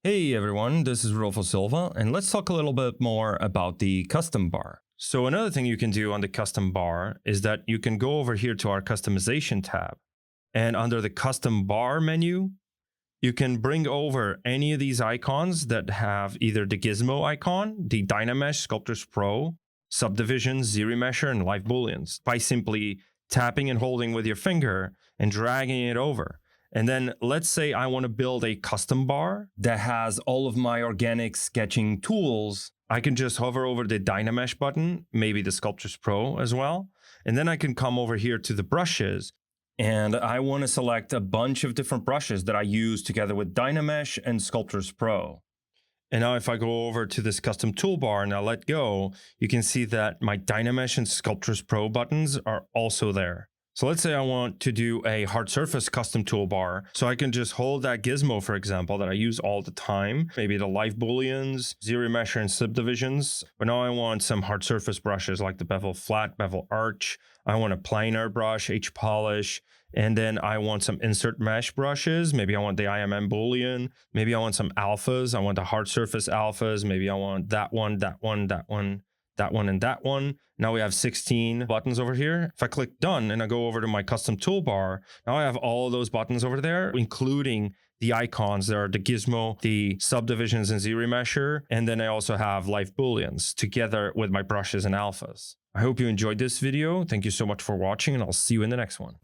Hey everyone, this is Rodolfo Silva, and let's talk a little bit more about the custom bar. So another thing you can do on the custom bar is that you can go over here to our customization tab, and under the custom bar menu, you can bring over any of these icons that have either the gizmo icon, the Dynamesh, Sculptris Pro, subdivisions, ZBrush, and live booleans by simply tapping and holding with your finger and dragging it over. And then let's say I want to build a custom bar that has all of my organic sketching tools. I can just hover over the Dynamesh button, maybe the Sculptris Pro as well. And then I can come over here to the brushes. And I want to select a bunch of different brushes that I use together with Dynamesh and Sculptris Pro. And now if I go over to this custom toolbar and I let go, you can see that my Dynamesh and Sculptris Pro buttons are also there. So let's say I want to do a hard surface custom toolbar. So I can just hold that gizmo, for example, that I use all the time, maybe the live booleans, ZBrush, and subdivisions. But now I want some hard surface brushes like the bevel flat, bevel arch. I want a planar brush, H polish. And then I want some insert mesh brushes. Maybe I want the IMM boolean. Maybe I want some alphas. I want the hard surface alphas. Maybe I want that one, that one, that one, that one, and that one. Now we have 16 buttons over here. If I click done and I go over to my custom toolbar, now I have all of those buttons over there, including the icons. There are the gizmo, the subdivisions and ZBrush, and then I also have live booleans together with my brushes and alphas. I hope you enjoyed this video. Thank you so much for watching, and I'll see you in the next one.